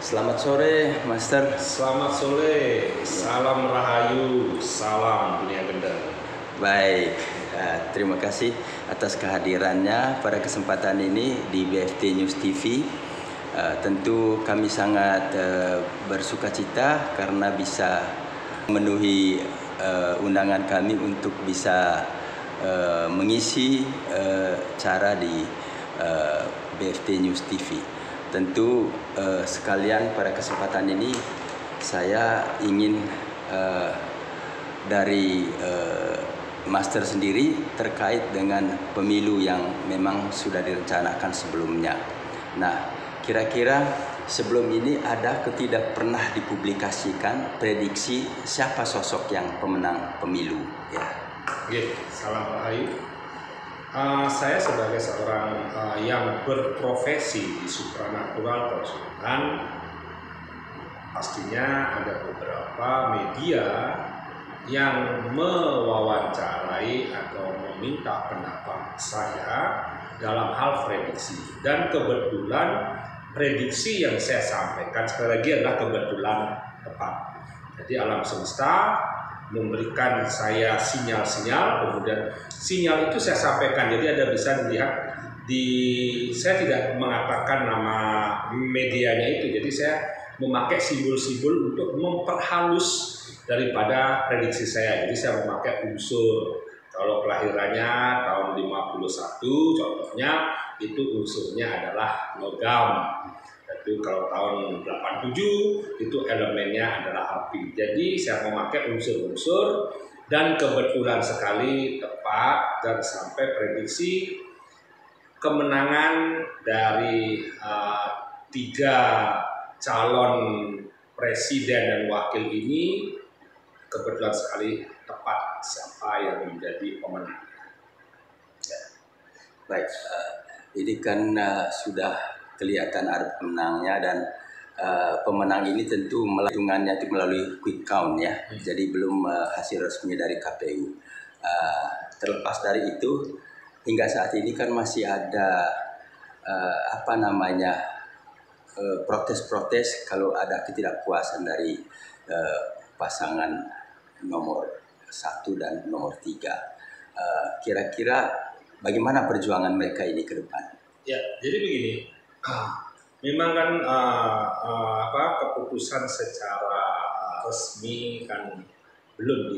Selamat sore, Master. Selamat sore, salam rahayu, salam dunia gendang. Baik, terima kasih atas kehadirannya pada kesempatan ini di BFT News TV. Tentu kami sangat bersukacita karena bisa memenuhi undangan kami untuk bisa mengisi acara di BFT News TV. Tentu sekalian pada kesempatan ini saya ingin dari Master sendiri terkait dengan pemilu yang memang sudah direncanakan sebelumnya. Nah, kira-kira sebelum ini ada tidak pernah dipublikasikan prediksi siapa sosok yang pemenang pemilu? Ya. Oke, salam rahayu. Saya sebagai seorang yang berprofesi di supranatural kesulitan, pastinya ada beberapa media yang mewawancarai atau meminta pendapat saya dalam hal prediksi. Dan kebetulan prediksi yang saya sampaikan sekali lagi adalah kebetulan tepat. Jadi alam semesta memberikan saya sinyal-sinyal, kemudian sinyal itu saya sampaikan. Jadi Anda bisa dilihat saya tidak mengatakan nama medianya itu, jadi saya memakai simbol-simbol untuk memperhalus daripada prediksi saya. Jadi saya memakai unsur, kalau kelahirannya tahun 51 contohnya itu unsurnya adalah logam. Itu kalau tahun 87 itu elemennya adalah api. Jadi saya memakai unsur-unsur dan kebetulan sekali tepat dan sampai prediksi kemenangan dari 3 calon presiden dan wakil ini kebetulan sekali tepat siapa yang menjadi pemenang. Ya. Baik, ini kan sudah kelihatan ada pemenangnya dan pemenang ini tentu hitungannya itu melalui quick count ya. Jadi belum hasil resmi dari KPU. Terlepas dari itu, hingga saat ini kan masih ada protes-protes kalau ada ketidakpuasan dari pasangan nomor 1 dan nomor 3. Kira-kira bagaimana perjuangan mereka ini ke depan? Ya, jadi begini. Memang kan keputusan secara resmi kan belum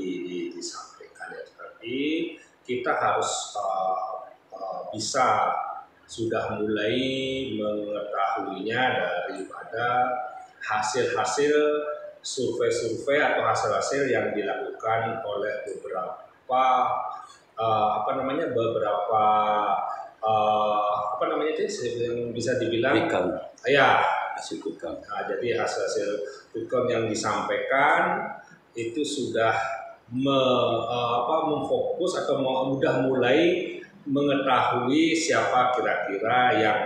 disampaikan ya, tapi kita harus bisa sudah mulai mengetahuinya daripada hasil-hasil survei-survei atau hasil-hasil yang dilakukan oleh beberapa yang bisa dibilang hasil quick count. Jadi hasil quick count yang disampaikan itu sudah memfokus atau mulai mengetahui siapa kira-kira yang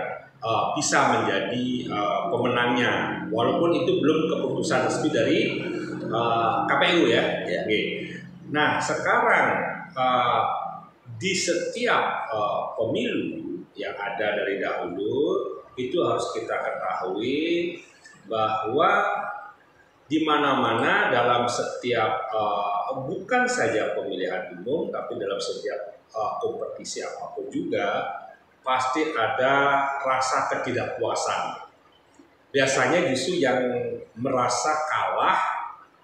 bisa menjadi pemenangnya, walaupun itu belum keputusan resmi dari KPU ya. Nah sekarang di setiap pemilu yang ada dari dahulu itu harus kita ketahui bahwa di mana-mana dalam setiap bukan saja pemilihan umum tapi dalam setiap kompetisi apapun juga pasti ada rasa ketidakpuasan. Biasanya justru yang merasa kalah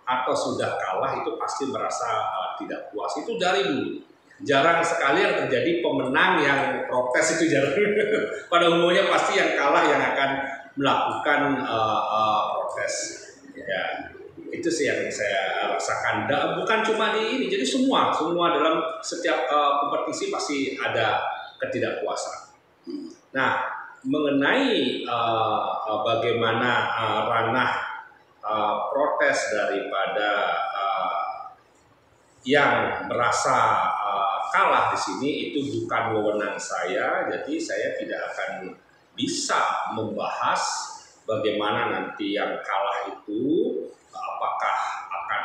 atau sudah kalah itu pasti merasa tidak puas. Itu dari dulu. Jarang sekali yang terjadi pemenang yang protes, itu jarang. Pada umumnya pasti yang kalah yang akan melakukan protes. Ya, itu sih yang saya rasakan. Bukan cuma di ini, jadi semua dalam setiap kompetisi pasti ada ketidakpuasan. Nah, mengenai bagaimana ranah protes daripada yang merasa kalah di sini itu bukan wewenang saya, jadi saya tidak akan bisa membahas bagaimana nanti yang kalah itu apakah akan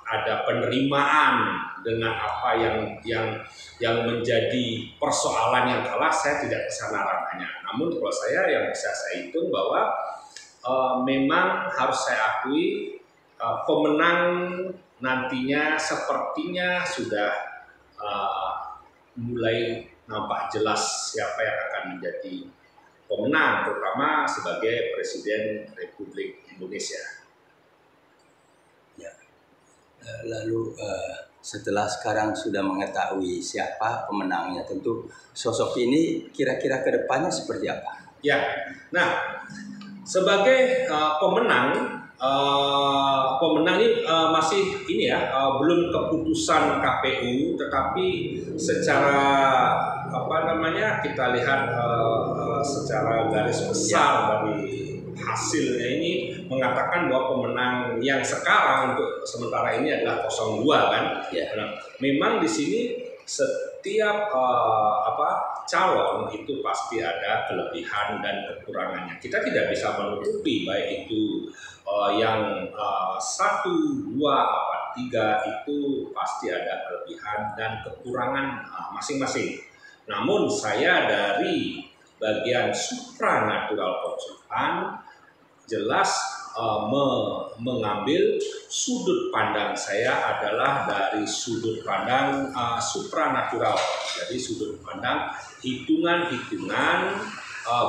ada penerimaan dengan apa yang menjadi persoalan yang kalah. Saya tidak ke sana ranah dampaknya. Namun kalau saya yang bisa saya hitung bahwa memang harus saya akui pemenang nantinya sepertinya sudah mulai nampak jelas siapa yang akan menjadi pemenang, terutama sebagai Presiden Republik Indonesia. Ya. Lalu setelah sekarang sudah mengetahui siapa pemenangnya, tentu sosok ini kira-kira ke depannya seperti apa? Ya, nah sebagai pemenang ini masih ini ya belum keputusan KPU, tetapi secara kita lihat secara garis besar dari hasilnya ini mengatakan bahwa pemenang yang sekarang untuk sementara ini adalah 02 kan. Ya. Nah, memang di sini setiap calon itu pasti ada kelebihan dan kekurangannya. Kita tidak bisa menutupi baik itu yang 1, 2, 3 itu pasti ada kelebihan dan kekurangan masing-masing. Namun saya dari bagian supranatural konsultan jelas mengambil sudut pandang saya adalah dari sudut pandang supranatural. Jadi sudut pandang hitungan-hitungan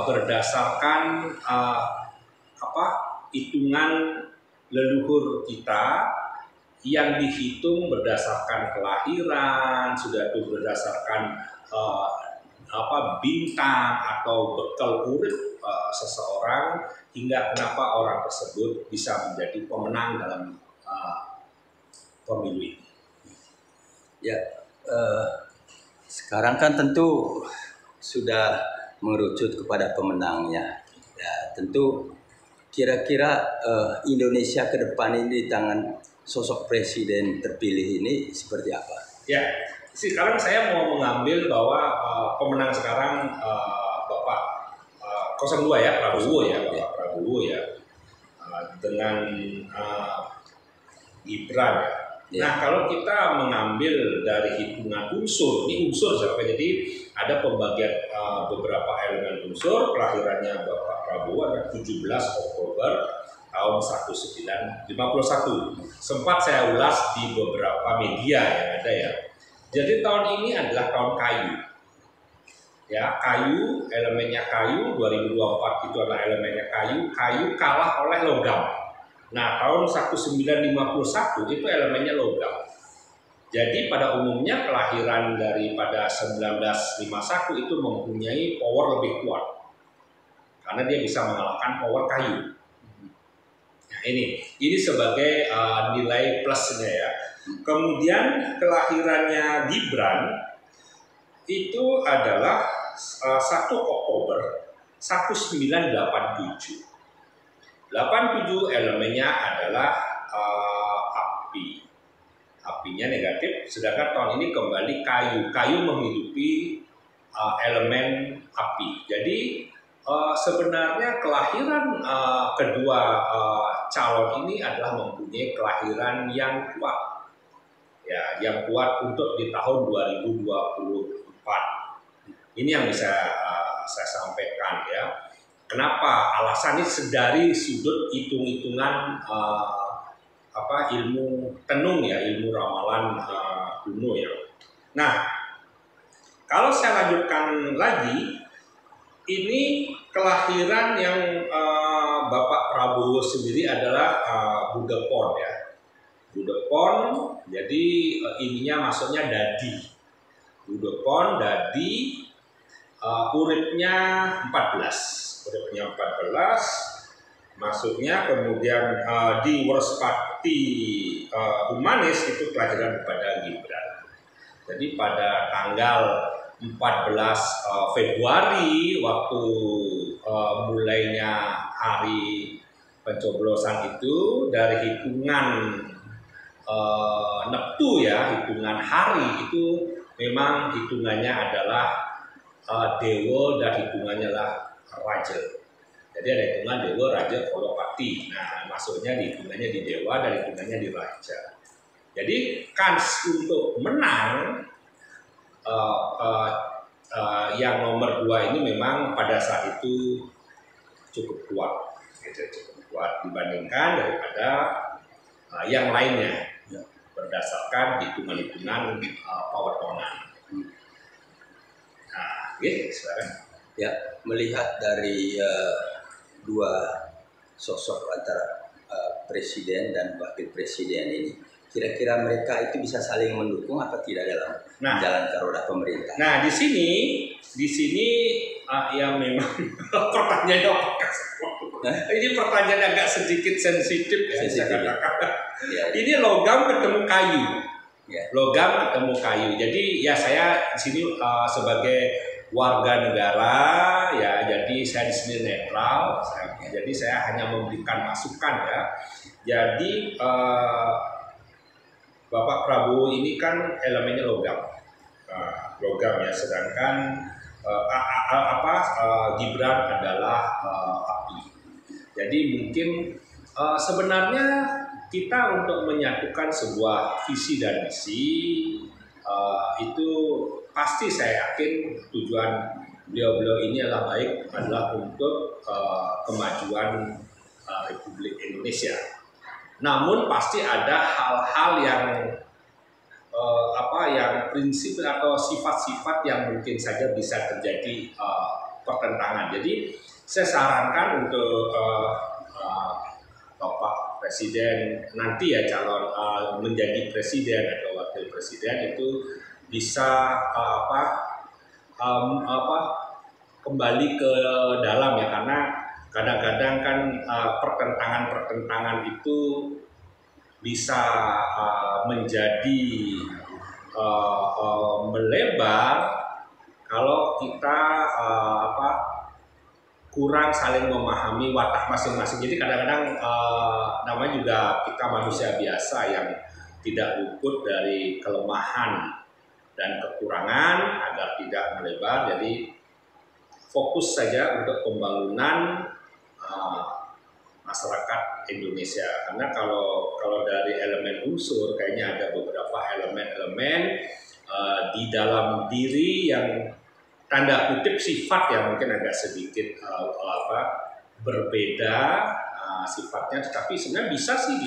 berdasarkan hitungan leluhur kita yang dihitung berdasarkan kelahiran, sudah itu berdasarkan bintang atau bekal urip seseorang, hingga kenapa orang tersebut bisa menjadi pemenang dalam pemilu ini. Ya, sekarang kan tentu sudah mengerucut kepada pemenangnya. Ya, tentu kira-kira Indonesia ke depan ini di tangan sosok presiden terpilih ini seperti apa? Ya, sekarang saya mau mengambil bahwa pemenang sekarang Bapak 02 ya, Prabowo ya, Bapak Prabowo ya, dengan Gibran ya. Nah, kalau kita mengambil dari hitungan unsur, ini unsur siapa? Jadi ada pembagian beberapa elemen unsur. Kelahirannya Bapak Prabowo adalah 17 Oktober tahun 1951. Sempat saya ulas di beberapa media yang ada ya. Jadi tahun ini adalah tahun kayu. Ya, kayu, elemennya kayu, 2024 itu adalah elemennya kayu. Kayu kalah oleh logam. Nah, tahun 1951 itu elemennya logam. Jadi pada umumnya kelahiran daripada 1951 itu mempunyai power lebih kuat. Karena dia bisa mengalahkan power kayu. Nah, ini sebagai nilai plusnya ya. Kemudian kelahirannya Gibran itu adalah 1 Oktober 1987. 87 elemennya adalah api. Apinya negatif, sedangkan tahun ini kembali kayu. Kayu menghidupi elemen api. Jadi sebenarnya kelahiran kedua calon ini adalah mempunyai kelahiran yang kuat. Ya, yang kuat untuk di tahun 2024. Ini yang bisa saya sampaikan ya. Kenapa? Alasannya dari sudut hitung-hitungan ilmu tenung ya, ilmu ramalan kuno ya. Nah, kalau saya lanjutkan lagi, ini kelahiran yang Bapak Prabowo sendiri adalah Budepon ya. Budepon, jadi ininya maksudnya dadi. Budepon, dadi, uripnya 14. Uripnya 14, masuknya kemudian di Werspati Humanis itu kelahiran pada Gibran. Jadi pada tanggal 14 Februari waktu mulainya hari pencoblosan itu dari hitungan neptu ya, hitungan hari itu memang hitungannya adalah dewa dan hitungannya lah raja. Jadi ada hitungan dewa, raja, kolopati. Nah, maksudnya hitungannya di dewa dan hitungannya di raja. Jadi kans untuk menang yang nomor 2 ini memang pada saat itu cukup kuat, gitu, cukup kuat dibandingkan daripada yang lainnya berdasarkan hitungan-hitungan power tonan. Nah, sekarang ya, melihat dari dua sosok antara presiden dan wakil presiden ini, kira-kira mereka itu bisa saling mendukung apa tidak dalam menjalankan roda pemerintah? Nah, di sini yang memang pertanyaannya apakah ini pertanyaan agak sedikit sensitif ya, saya katakan. Ya. Ini logam ketemu kayu. Ya. Logam ketemu kayu. Jadi ya saya di sini sebagai warga negara ya, jadi saya di sini netral. Jadi saya hanya memberikan masukan ya. Jadi Bapak Prabowo ini kan elemennya logam. Logam ya, sedangkan Gibran adalah api. Jadi mungkin sebenarnya kita untuk menyatukan sebuah visi dan misi itu pasti saya yakin tujuan beliau ini adalah untuk kemajuan Republik Indonesia. Namun pasti ada hal-hal yang yang prinsip atau sifat-sifat yang mungkin saja bisa terjadi pertentangan. Jadi saya sarankan untuk Bapak Presiden nanti ya, calon menjadi presiden atau wakil presiden itu bisa kembali ke dalam ya, karena kadang-kadang kan pertentangan itu bisa menjadi melebar kalau kita kurang saling memahami watak masing-masing. Jadi kadang-kadang namanya juga kita manusia biasa yang tidak luput dari kelemahan dan kekurangan agar tidak melebar. Jadi fokus saja untuk pembangunan masyarakat Indonesia. Karena kalau dari elemen unsur kayaknya ada beberapa elemen-elemen di dalam diri yang tanda kutip sifat yang mungkin agak sedikit berbeda sifatnya, tetapi sebenarnya bisa sih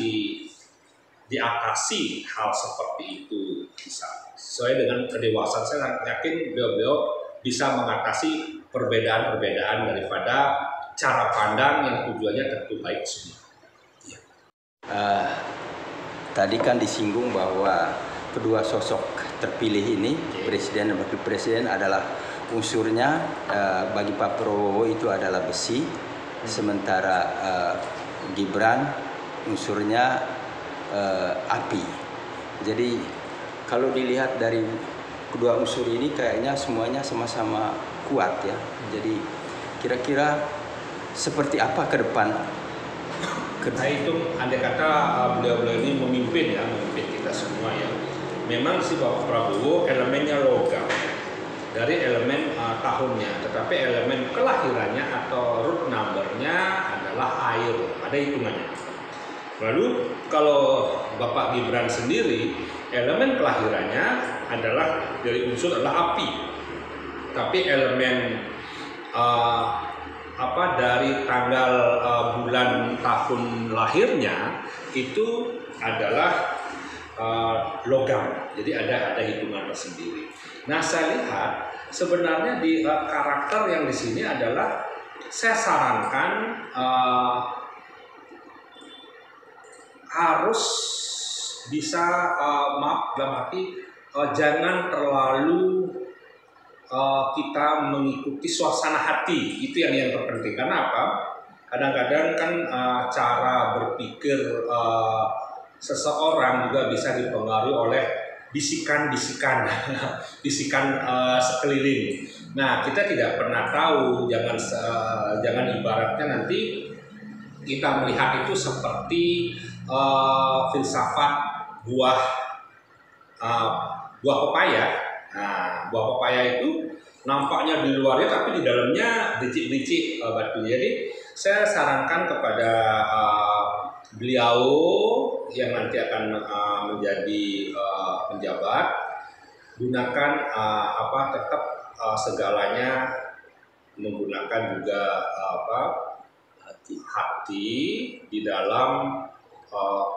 diatasi hal seperti itu, bisa sesuai dengan kedewasaan. Saya yakin beliau bisa mengatasi perbedaan-perbedaan daripada cara pandang yang tujuannya tentu baik semua. Tadi kan disinggung bahwa kedua sosok terpilih ini, presiden dan wakil presiden, adalah unsurnya bagi Pak Prabowo itu adalah besi, sementara Gibran unsurnya api. Jadi kalau dilihat dari kedua unsur ini kayaknya semuanya sama-sama kuat ya. Jadi kira-kira seperti apa ke depan? Saya hitung andai kata beliau ini memimpin kita semua ya. Memang si Bapak Prabowo elemennya logam dari elemen tahunnya, tetapi elemen kelahirannya atau root numbernya adalah air, ada hitungannya. Lalu kalau Bapak Gibran sendiri, elemen kelahirannya adalah dari unsur adalah api, tapi elemen dari tanggal bulan tahun lahirnya itu adalah logam. Jadi ada hitungan tersendiri. Nah, saya lihat sebenarnya di karakter yang di sini adalah saya sarankan harus bisa dalam arti jangan terlalu kita mengikuti suasana hati, itu yang terpenting. Karena apa? Kadang-kadang kan cara berpikir seseorang juga bisa dipengaruhi oleh bisikan-bisikan, bisikan sekeliling. Nah, kita tidak pernah tahu. Jangan ibaratnya nanti kita melihat itu seperti filsafat buah pepaya. Nah, buah pepaya itu nampaknya di luarnya tapi di dalamnya licik-licik batu. Jadi saya sarankan kepada beliau yang nanti akan menjadi penjabat, gunakan tetap segalanya menggunakan juga hati di dalam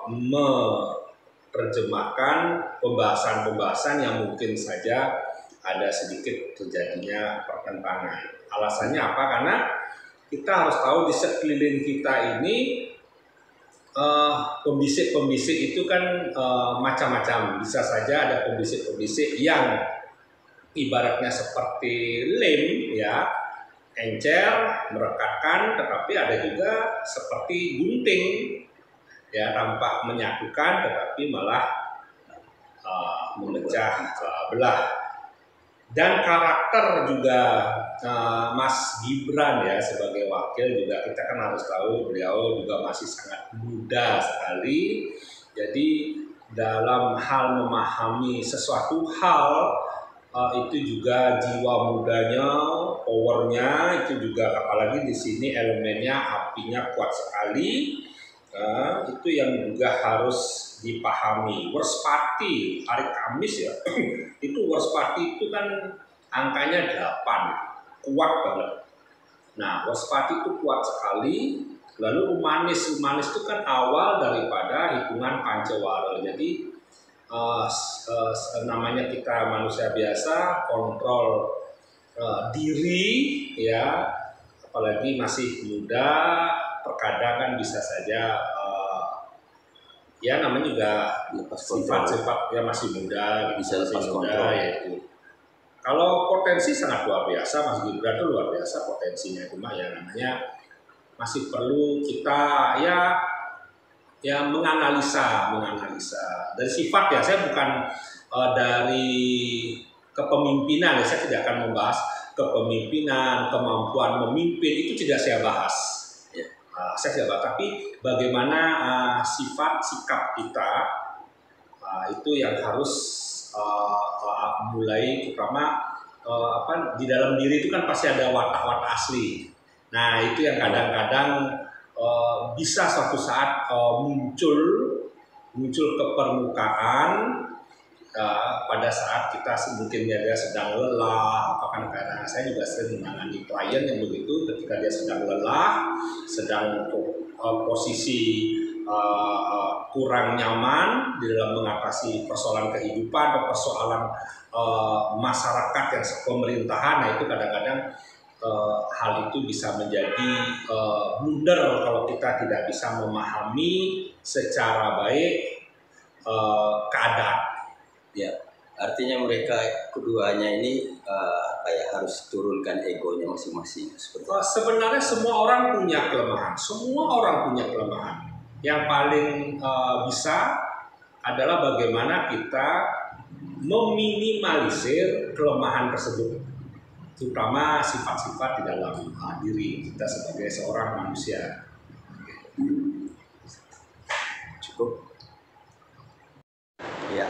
menerjemahkan pembahasan-pembahasan yang mungkin saja ada sedikit terjadinya pertentangan. Alasannya apa? Karena kita harus tahu di sekeliling kita ini pembisik-pembisik itu kan macam-macam. Bisa saja ada pembisik-pembisik yang ibaratnya seperti lem, ya, encer, merekatkan, tetapi ada juga seperti gunting, ya, tampak menyatukan, tetapi malah memecah belah. Dan karakter juga Mas Gibran, ya, sebagai wakil juga kita kan harus tahu beliau juga masih sangat muda sekali. Jadi dalam hal memahami sesuatu hal itu juga jiwa mudanya, powernya itu juga, apalagi di sini elemennya apinya kuat sekali. Itu yang juga harus dipahami. Werspati hari Kamis, ya, itu Werspati itu kan angkanya 8, kuat banget. Nah, Werspati itu kuat sekali. Lalu Humanis itu kan awal daripada hitungan Pancawara. Jadi namanya kita manusia biasa, kontrol diri, ya, apalagi masih muda, terkadang kan bisa saja ya namanya juga sifat-sifat ya masih muda, bisa lepas masih kontrol, yaitu. Kalau potensi sangat luar biasa, Mas Gibran itu luar biasa potensinya, cuma ya namanya masih perlu kita ya menganalisa dari sifat, ya. Saya bukan dari kepemimpinan, ya, saya tidak akan membahas kepemimpinan, kemampuan memimpin, itu tidak saya bahas, ya. Saya tidak bahas, tapi bagaimana sifat sikap kita itu yang harus mulai, terutama di dalam diri itu kan pasti ada watak-watak asli. Nah, itu yang kadang-kadang bisa suatu saat muncul ke permukaan pada saat kita mungkin dia sedang lelah. Apakah karena saya juga sering menangani klien yang begitu, ketika dia sedang lelah, sedang posisi kurang nyaman di dalam mengatasi persoalan kehidupan atau persoalan masyarakat yang pemerintahan. Nah, itu kadang-kadang hal itu bisa menjadi blunder kalau kita tidak bisa memahami secara baik keadaan. Ya, artinya mereka keduanya ini harus turunkan egonya masing-masing. Sebenarnya semua orang punya kelemahan. Yang paling bisa adalah bagaimana kita meminimalisir kelemahan tersebut, terutama sifat-sifat di dalam diri kita sebagai seorang manusia. Cukup. Ya,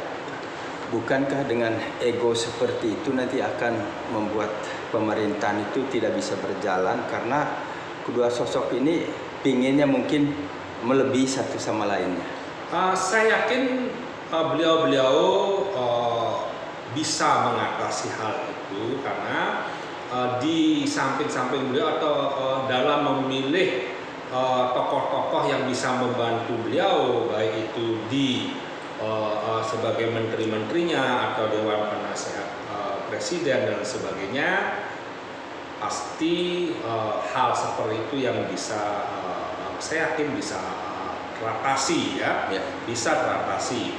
bukankah dengan ego seperti itu nanti akan membuat pemerintahan itu tidak bisa berjalan, karena kedua sosok ini pinginnya mungkin melebihi satu sama lainnya? Saya yakin beliau-beliau bisa mengatasi hal itu, karena di samping-samping beliau atau dalam memilih tokoh-tokoh yang bisa membantu beliau, baik itu di sebagai menteri-menterinya atau Dewan Penasehat Presiden dan sebagainya, pasti hal seperti itu yang bisa saya yakin bisa teratasi, ya. Bisa teratasi.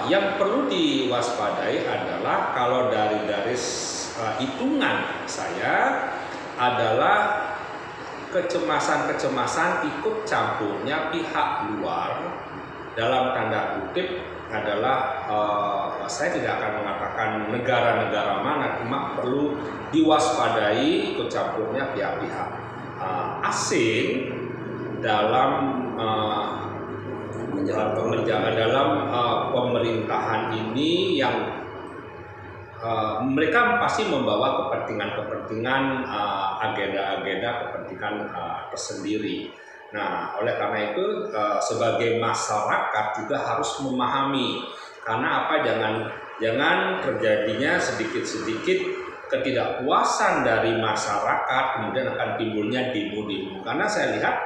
Yang perlu diwaspadai adalah kalau dari garis hitungan saya adalah kecemasan ikut campurnya pihak luar, dalam tanda kutip adalah saya tidak akan mengatakan negara-negara mana, cuma perlu diwaspadai ikut campurnya pihak-pihak asing dalam dalam pemerintahan ini, yang mereka pasti membawa kepentingan agenda-agenda kepentingan tersendiri. Nah, oleh karena itu sebagai masyarakat juga harus memahami, karena apa, jangan terjadinya sedikit-sedikit ketidakpuasan dari masyarakat, kemudian akan timbulnya demo-demo. Karena saya lihat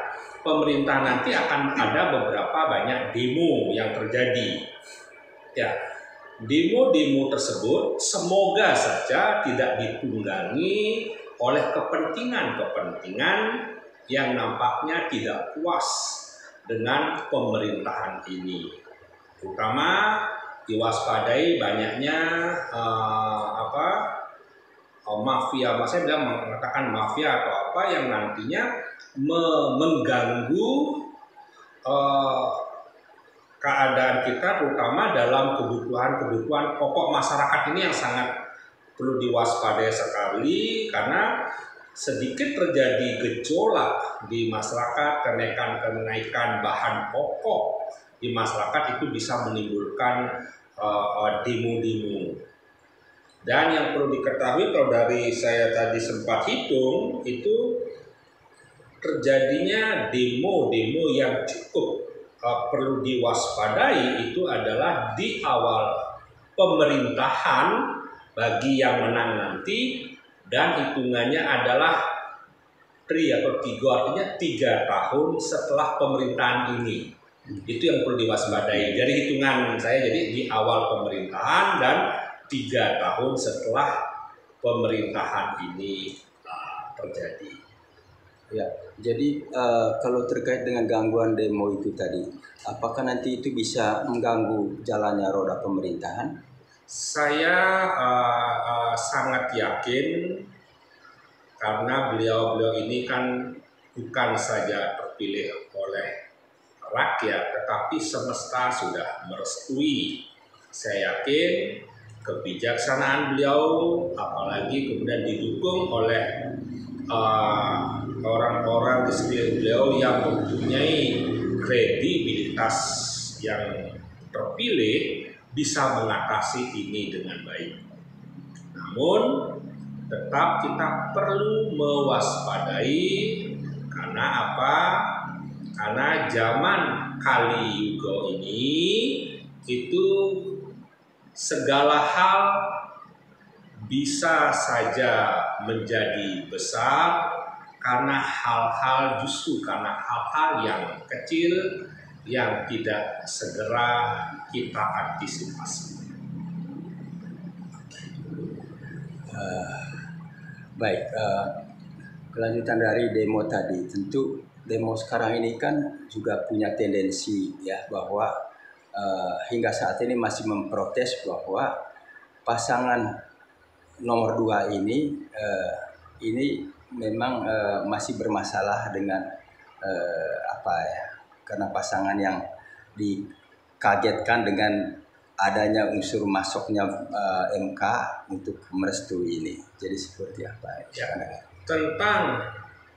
pemerintah nanti akan ada beberapa banyak demo yang terjadi. Ya, demo-demo tersebut semoga saja tidak ditunggangi oleh kepentingan-kepentingan yang nampaknya tidak puas dengan pemerintahan ini. Terutama diwaspadai banyaknya mafia, saya bilang mengatakan mafia atau apa yang nantinya mengganggu keadaan kita, terutama dalam kebutuhan pokok masyarakat ini yang sangat perlu diwaspadai sekali, karena sedikit terjadi gejolak di masyarakat, kenaikan bahan pokok di masyarakat itu bisa menimbulkan demo-demo. Dan yang perlu diketahui, kalau dari saya tadi sempat hitung, itu terjadinya demo-demo yang cukup perlu diwaspadai itu adalah di awal pemerintahan bagi yang menang nanti, dan hitungannya adalah 3 artinya 3 tahun setelah pemerintahan ini. Itu yang perlu diwaspadai. Jadi hitungan saya jadi di awal pemerintahan dan 3 tahun setelah pemerintahan ini terjadi. Ya, jadi kalau terkait dengan gangguan demo itu tadi, apakah nanti itu bisa mengganggu jalannya roda pemerintahan? Saya sangat yakin, karena beliau ini kan bukan saja terpilih oleh rakyat, tetapi semesta sudah merestui. Saya yakin kebijaksanaan beliau, apalagi kemudian didukung oleh orang-orang di sekeliling beliau yang mempunyai kredibilitas yang terpilih, bisa mengatasi ini dengan baik. Namun tetap kita perlu mewaspadai, karena apa? Karena zaman Kali Yuga ini itu segala hal bisa saja menjadi besar karena hal-hal yang kecil yang tidak segera kita antisipasi. Baik, kelanjutan dari demo tadi, tentu demo sekarang ini kan juga punya tendensi ya bahwa hingga saat ini masih memprotes bahwa pasangan nomor 2 ini memang masih bermasalah dengan karena pasangan yang dikagetkan dengan adanya unsur masuknya MK untuk merestui ini. Jadi seperti apa? Ya, tentang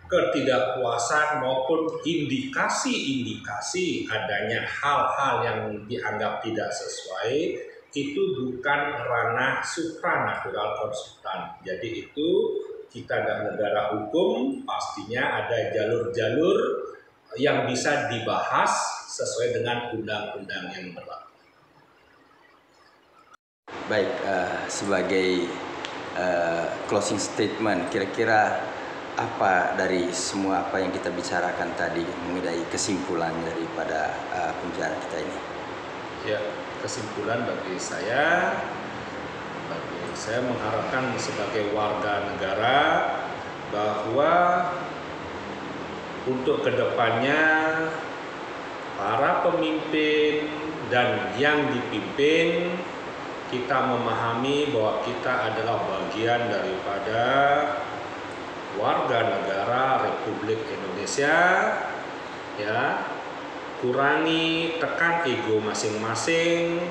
ketidakpuasan maupun indikasi adanya hal-hal yang dianggap tidak sesuai, itu bukan ranah supranatural konsultan. Jadi itu kita dalam negara hukum pastinya ada jalur-jalur yang bisa dibahas sesuai dengan undang-undang yang berlaku. Baik, sebagai closing statement, kira-kira apa dari semua apa yang kita bicarakan tadi mengenai kesimpulan daripada pembicaraan kita ini? Ya, kesimpulan bagi saya mengharapkan sebagai warga negara bahwa untuk kedepannya para pemimpin dan yang dipimpin, kita memahami bahwa kita adalah bagian daripada warga negara Republik Indonesia, ya. Kurangi, tekan ego masing-masing,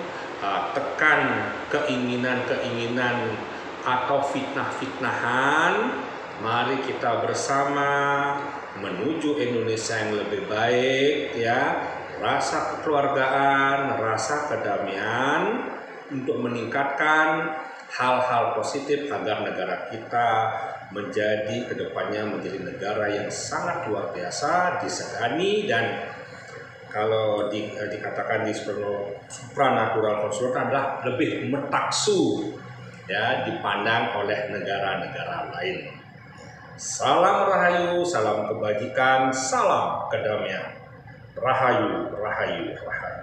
tekan keinginan-keinginan atau fitnah-fitnahan. Mari kita bersama menuju Indonesia yang lebih baik, ya. Rasa kekeluargaan, rasa kedamaian, untuk meningkatkan hal-hal positif agar negara kita menjadi kedepannya menjadi negara yang sangat luar biasa disegani, dan kalau dikatakan di supranatural konsultan adalah lebih metaksu ya dipandang oleh negara-negara lain. Salam Rahayu, salam kebajikan, salam kedamaian. Rahayu, Rahayu, Rahayu.